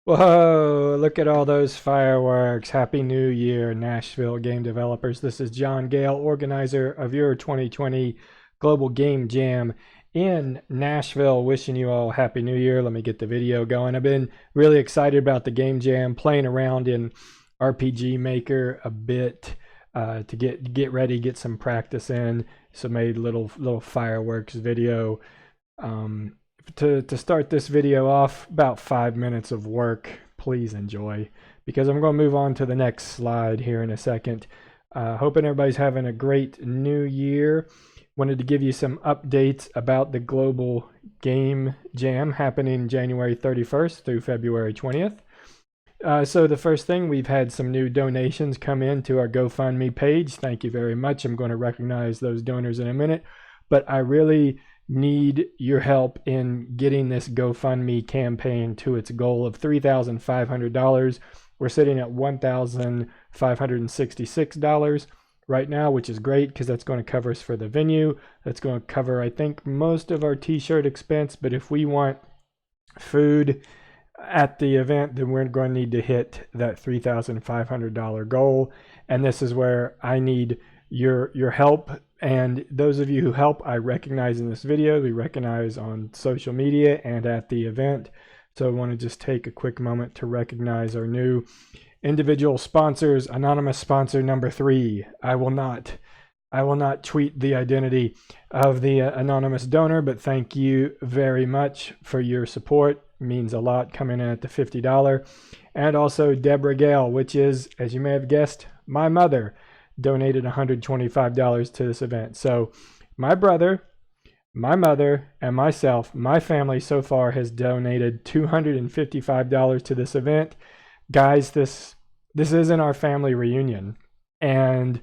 Whoa, look at all those fireworks. Happy New Year, Nashville game developers. This is John Gale, organizer of your 2020 Global Game Jam in Nashville. Wishing you all Happy New Year. Let me get the video going. I've been really excited about the Game Jam, playing around in RPG Maker a bit to get ready, get some practice in. So made little fireworks video. To start this video off, about 5 minutes of work. Please enjoy, because I'm going to move on to the next slide here in a second. Hoping everybody's having a great new year. Wanted to give you some updates about the Global Game Jam happening January 31st through February 20th. So the first thing, we've had some new donations come in to our GoFundMe page. Thank you very much. I'm going to recognize those donors in a minute, but I really need your help in getting this GoFundMe campaign to its goal of $3,500. We're sitting at $1,566 right now, which is great because that's going to cover us for the venue. That's going to cover, I think, most of our t-shirt expense. But if we want food at the event, then we're going to need to hit that $3,500 goal. And this is where I need your help. And those of you who help, I recognize in this video, we recognize on social media and at the event. So I want to just take a quick moment to recognize our new individual sponsors. Anonymous sponsor number 3. I will not tweet the identity of the anonymous donor, but thank you very much for your support. It means a lot, coming in at the $50. And also Deborah Gale, which is, as you may have guessed, my mother, donated $125 to this event. So my brother, my mother, and myself, my family so far has donated $255 to this event. Guys, this isn't our family reunion. And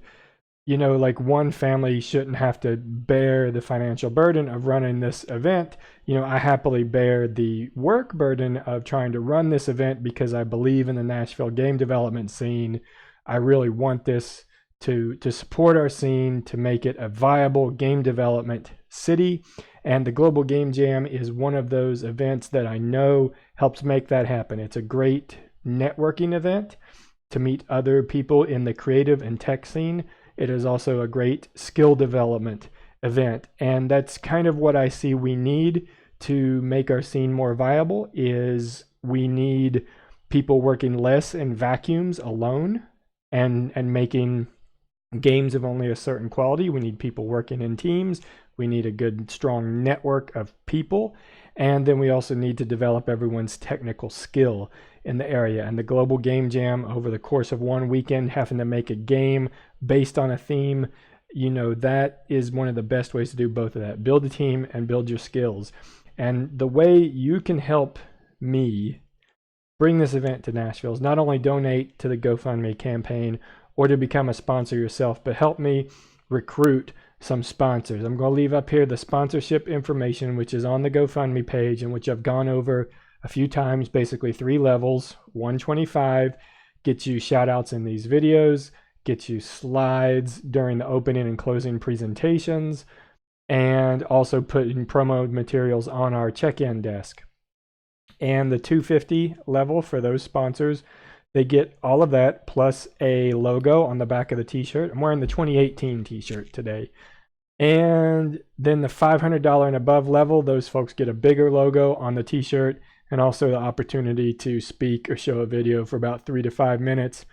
you know, like, one family shouldn't have to bear the financial burden of running this event. You know, I happily bear the work burden of trying to run this event because I believe in the Nashville game development scene. I really want this to support our scene, to make it a viable game development city. And the Global Game Jam is one of those events that I know helps make that happen. It's a great networking event to meet other people in the creative and tech scene. It is also a great skill development event. And that's kind of what I see we need to make our scene more viable. Is we need people working less in vacuums alone and making games of only a certain quality. We need people working in teams. We need a good, strong network of people. And then we also need to develop everyone's technical skill in the area. And the Global Game Jam, over the course of one weekend, having to make a game based on a theme, you know, that is one of the best ways to do both of that. Build a team and build your skills. And the way you can help me bring this event to Nashville is not only donate to the GoFundMe campaign or to become a sponsor yourself, but help me recruit some sponsors. I'm going to leave up here the sponsorship information, which is on the GoFundMe page, and which I've gone over a few times. Basically 3 levels. 125 gets you shout outs in these videos, gets you slides during the opening and closing presentations, and also putting promo materials on our check-in desk. And the 250 level, for those sponsors, they get all of that plus a logo on the back of the t-shirt. I'm wearing the 2018 t-shirt today. And then the $500 and above level, those folks get a bigger logo on the t-shirt, and also the opportunity to speak or show a video for about 3 to 5 minutes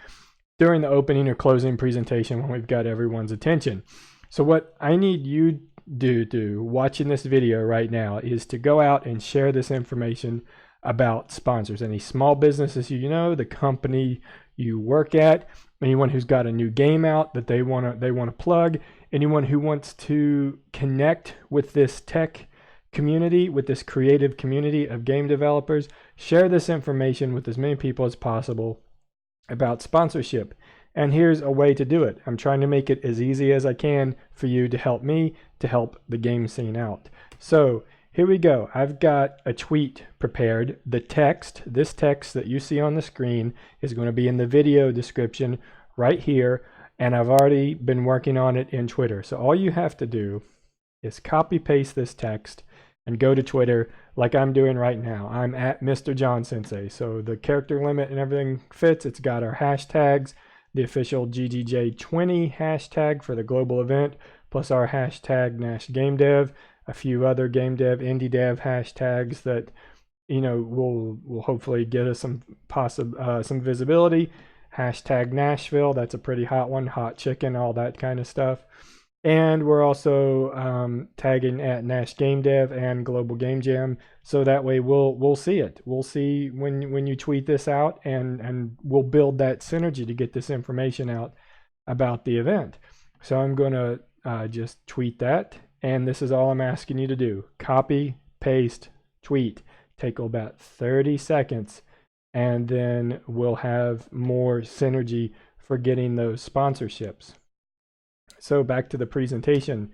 during the opening or closing presentation when we've got everyone's attention. So what I need you to do watching this video right now is to go out and share this information about sponsors. Any small businesses, you know, the company you work at, anyone who's got a new game out that they want to plug, anyone who wants to connect with this tech community, with this creative community of game developers. Share this information with as many people as possible about sponsorship. And here's a way to do it. I'm trying to make it as easy as I can for you to help me, to help the game scene out. So here we go. I've got a tweet prepared. The text, this text that you see on the screen, is going to be in the video description right here. And I've already been working on it in Twitter. So all you have to do is copy paste this text and go to Twitter like I'm doing right now. I'm at Mr. John Sensei. So the character limit and everything fits. It's got our hashtags, the official GGJ20 hashtag for the global event, plus our hashtag NashGameDev, a few other game dev, indie dev hashtags that, you know, will hopefully get us some visibility. Hashtag Nashville, that's a pretty hot one, hot chicken, all that kind of stuff. And we're also tagging at NashGameDev and Global Game Jam, so that way we'll see it. We'll see when you tweet this out, and we'll build that synergy to get this information out about the event. So I'm going to just tweet that, and this is all I'm asking you to do. Copy, paste, tweet. Take about 30 seconds, and then we'll have more synergy for getting those sponsorships. So back to the presentation.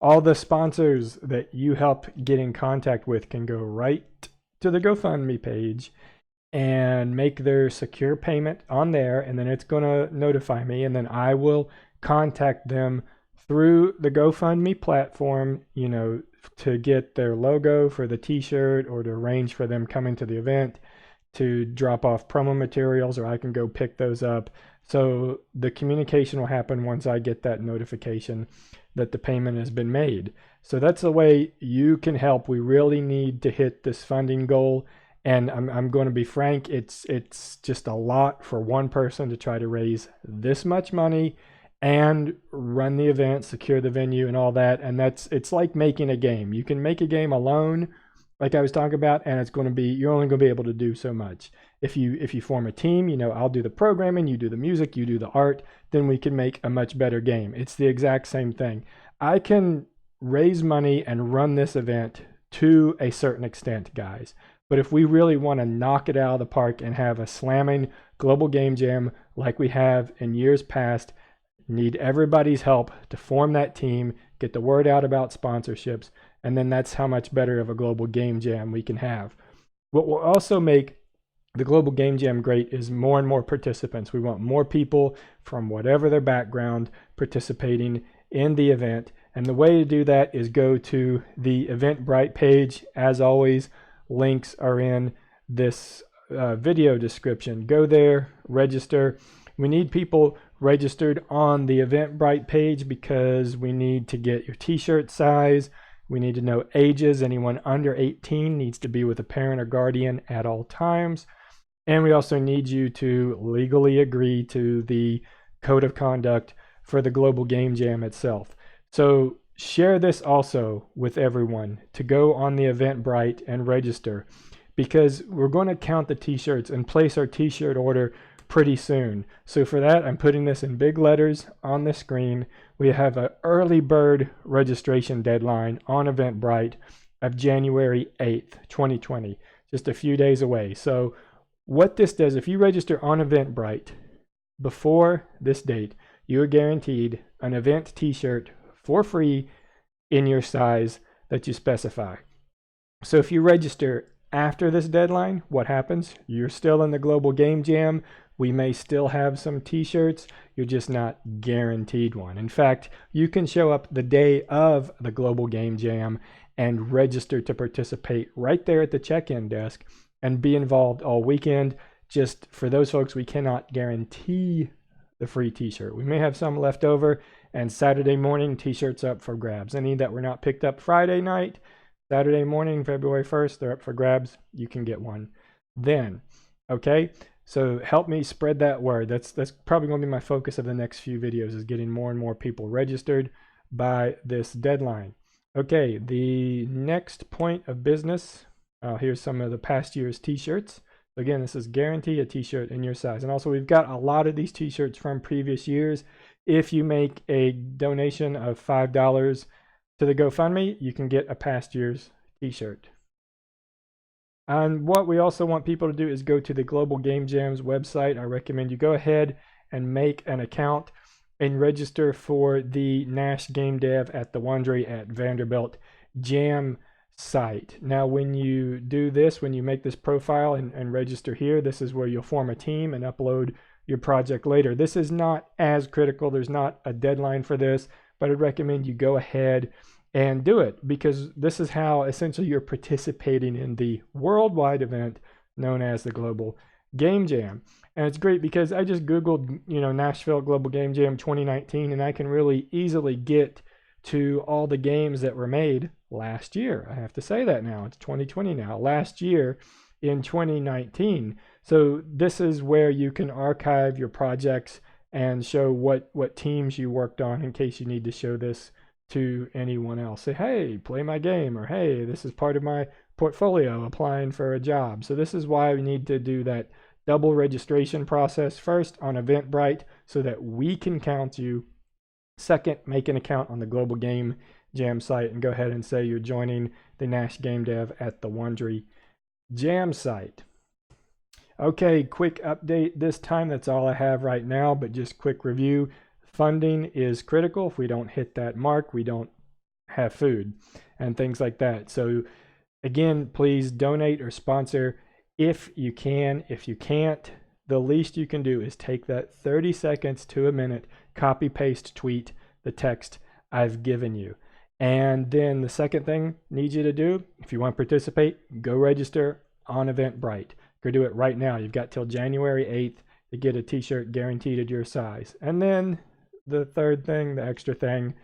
All the sponsors that you help get in contact with can go right to the GoFundMe page and make their secure payment on there, and then it's going to notify me, and then I will contact them through the GoFundMe platform, you know, to get their logo for the t-shirt, or to arrange for them coming to the event to drop off promo materials, or I can go pick those up. So the communication will happen once I get that notification that the payment has been made. So that's the way you can help. We really need to hit this funding goal. And I'm going to be frank, it's just a lot for one person to try to raise this much money and run the event, secure the venue and all that. And it's like making a game. You can make a game alone, like I was talking about, and it's going to be, you're only going to be able to do so much. If you form a team, you know, I'll do the programming, you do the music, you do the art, then we can make a much better game. It's the exact same thing. I can raise money and run this event to a certain extent, guys. But if we really want to knock it out of the park and have a slamming global game jam like we have in years past, need everybody's help to form that team, get the word out about sponsorships, and then that's how much better of a global game jam we can have. What will also make the global game jam great is more and more participants. We want more people from whatever their background participating in the event. And the way to do that is go to the Eventbrite page. As always, links are in this video description. Go there, register. We need people registered on the Eventbrite page because we need to get your t-shirt size. We need to know ages. Anyone under 18 needs to be with a parent or guardian at all times. And we also need you to legally agree to the code of conduct for the global game jam itself. So share this also with everyone to go on the Eventbrite and register, because we're going to count the t-shirts and place our t-shirt order pretty soon. So for that, I'm putting this in big letters on the screen. We have an early bird registration deadline on Eventbrite of January 8th, 2020, just a few days away. So what this does, if you register on Eventbrite before this date, you are guaranteed an event t-shirt for free in your size that you specify. So if you register after this deadline, what happens? You're still in the global game jam. We may still have some t-shirts. You're just not guaranteed one. In fact, you can show up the day of the global game jam and register to participate right there at the check-in desk and be involved all weekend. Just for those folks, we cannot guarantee the free t-shirt. We may have some left over, and Saturday morning t-shirts up for grabs. Any that were not picked up Friday night, Saturday morning, February 1st, they're up for grabs. You can get one then. Okay, so help me spread that word. That's probably going to be my focus of the next few videos, is getting more and more people registered by this deadline. Okay, the next point of business, here's some of the past year's t-shirts. Again, this is guarantee a t-shirt in your size. And also, we've got a lot of these t-shirts from previous years. If you make a donation of $5 to the GoFundMe, you can get a past year's t-shirt. And what we also want people to do is go to the Global Game Jam's website. I recommend you go ahead and make an account and register for the NashGameDev at the Wondery at Vanderbilt Jam site. Now, when you do this, when you make this profile and register here, this is where you'll form a team and upload your project later. This is not as critical. There's not a deadline for this, but I'd recommend you go ahead and do it, because this is how essentially you're participating in the worldwide event known as the Global Game Jam. And it's great because I just Googled, Nashville Global Game Jam 2019, and I can really easily get to all the games that were made last year. I have to say that now. It's 2020 now. Last year in 2019. So this is where you can archive your projects and show what teams you worked on in case you need to show this to anyone else. Say, hey, play my game, or hey, this is part of my portfolio applying for a job. So this is why we need to do that double registration process first on Eventbrite so that we can count you. Second, make an account on the Global Game Jam site and go ahead and say you're joining the NashGameDev at the Wondery Jam site. Okay, quick update this time. That's all I have right now, but just quick review. Funding is critical. If we don't hit that mark, we don't have food and things like that. So again, please donate or sponsor if you can. If you can't, the least you can do is take that 30 seconds to a minute, copy paste tweet the text I've given you. And then the second thing I need you to do, if you want to participate, go register on Eventbrite. Go do it right now. You've got till January 8th to get a t-shirt guaranteed at your size. And then the third thing, the extra thing,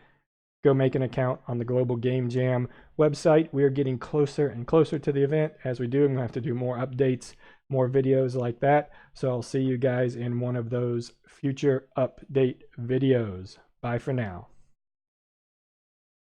go make an account on the Global Game Jam website. We are getting closer and closer to the event. As we do, I'm going to have to do more updates, more videos like that. So I'll see you guys in one of those future update videos. Bye for now.